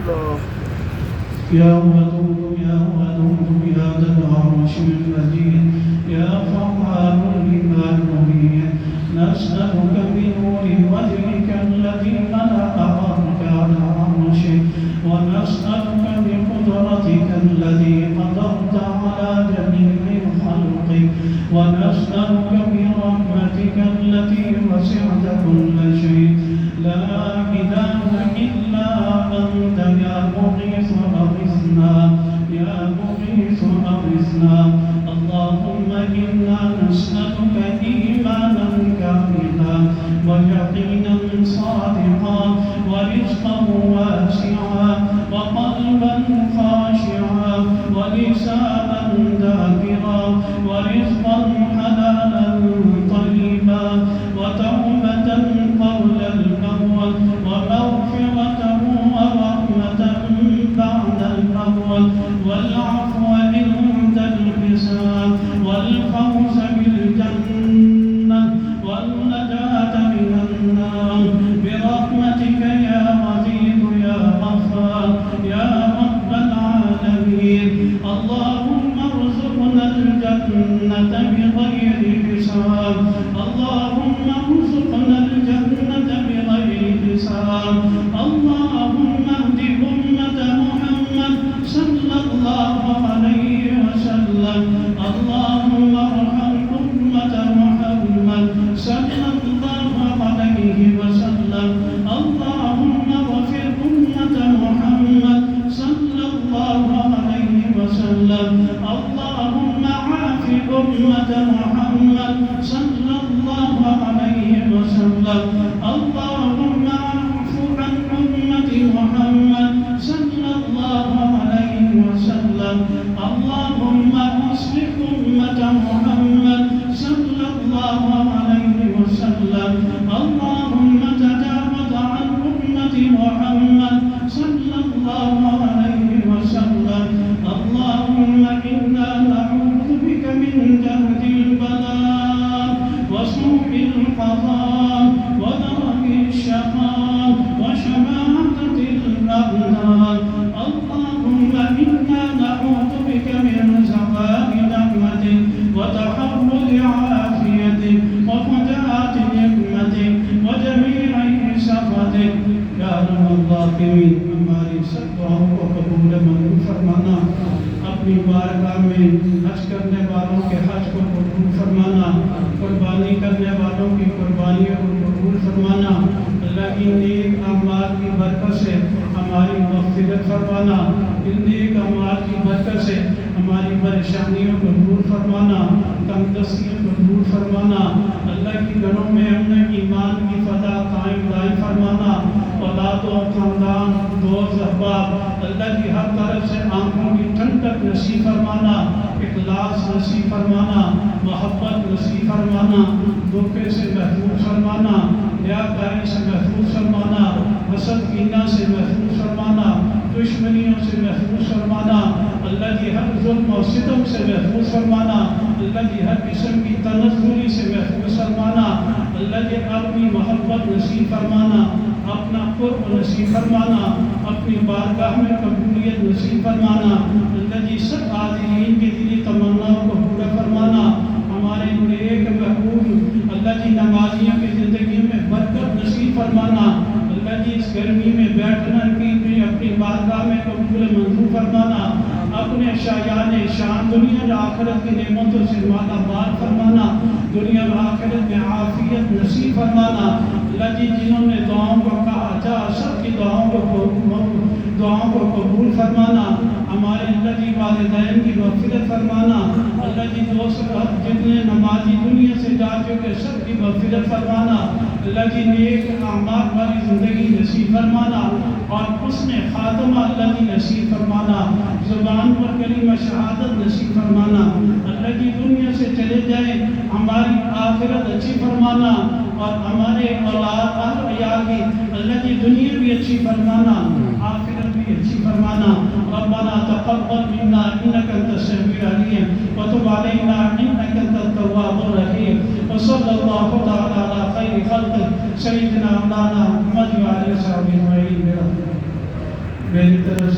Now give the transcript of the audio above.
الله. يا ودود يا ودود يا ذا العرش المجيد يا فعال لما نريد نسألك بنور وجهك الذي ملأ أركان عرشك ونسألك بقدرتك الذي قدرت على جميع خلقك ونسألك برحمتك التي وسعت كل شيء لا إله إلا أنت يا مغيث أغثنا يا مغيث أغثنا اللهم إنا نسألك إيمانا كاملا ويقينا صادقا ورزقا واسعا وقلبا خاشعا ولسانا ذاكرا ورزقا حلالا طيبا وتوبة قول الأول ومغفرة ورحمة بعد الأول والعفو عند الحساب والفوز بالجنة والنجاة من النار برحمتك يا عزيز يا غفار يا رب العالمين اللهم ارزقنا الجنة بغير حساب اللهم ارزقنا الجنة بغير حساب اللهم اهد أمة محمد صلى الله عليه وسلم اللهم ارحم أمة محمد صلى الله عليه وسلم اللهم اغفر أمة محمد صلى الله عليه وسلم اللهم عاف أمة محمد صلى الله عليه وسلم اللهم اعف عن أمة محمد صلى الله عليه وسلم اللهم اصلح أمة محمد صلى الله عليه وسلم اللهم تجاوز عن أمة محمد صلى الله عليه وسلم اللهم إنا نعوذ بك من جهد البلاء وسوء القضاء ودرك الشقاء وشماتة الأعداء اللهم إنا نعوذ بك من زوال نعمتك وتحول عافيتك وفجاءة نعمتك وجميع سخطك يا رب الراحمين हमारी सब दुआओं को कबूल मंजूर फरमाना अपनी बारगाह में हज करने वालों के हज को कबूल फरमाना कुर्बानी करने वालों की कुर्बानियों को कबूल फरमाना अल्लाह की नेक अमाल की बरकत से हमारी मग़फ़िरत फरमाना इन नेक अमाल की बरकत से हमारी परेशानियों को दूर फरमाना तंगदस्तियों को दूर फरमाना अल्लाह की घरों में हमने ईमान की फ़ज़ा कायम दायम फरमाना औलाद और ख़ानदान दोस्त अहबाब अल्लाह की हर तरफ से आँखों की ठंडक नसीब फरमाना इखलास नसीब फरमाना मोहब्बत नसीब फरमाना धोखे से महफूज फरमाना रियाकारी से महफूज फरमाना हसद कीना से महफूज फरमाना दुश्मनियों से महफूज फरमाना अल्लाह की हर जुल्म और सितम से महफूज फरमाना अल्लाह की हर किस्म की तनज़्ज़ुली से महफूज फरमाना अल्लाह की अपनी मोहब्बत नसीब फरमाना अपना क़ुर्ब नसीब फरमाना अपनी बारगाह में कबूलियत नसीब फरमाना अल्लाह की सब हाज़िरीन की दिली तमन्नाओं को पूरा फरमाना हमारे नेक महबूब अल्लाह की नमाजियों की ज़िंदगी में बरकत नसीब फरमाना अल्लाह की इस गर्मी में बैठना की अपनी बारगाह में कबूल मंजूर फरमाना अपने शायान शान दुनिया और आखिरत की नेमतों से माला माल फरमाना दुनिया और आखिरत में आफियत नसीब फरमाना अल्लाह जी जिन्होंने दुआओं को कहा जा सबकी दुआओं को कबूल फरमाना हमारे अल्लाह जी वालिदैन की मग़फ़िरत फरमाना अल्लाह जी दोस्त जितने नमाजी दुनिया से जा चुके सबकी मग़फ़िरत फरमाना अल्लाह जी नेक आमाल वाली ज़िंदगी नसीब फरमाना और उसमें ख़ात्मा अल्लाह की नसीब फरमाना ज़ुबान पर कलीमा शहादत नसीब फरमाना अल्लाह की दुनिया से चले जाए हमारी आखिरत अच्छी फरमाना और हमारे औलाद और अयाल की अल्लाह की दुनिया भी अच्छी फरमाना आखिरत भी अच्छी फरमाना रब्बना तक़ब्बल मिन्ना इन्नका अंतस समीउल अलीम व तुब अलैना इन्नका अंतत तव्वाबुर रहीम व सल्लल्लाहु तआला अला खैरि खल्क़ि सय्यिदिना मौलाना मुहम्मद व आलिहि व सहबिहि अजमईन। मेरी तरफ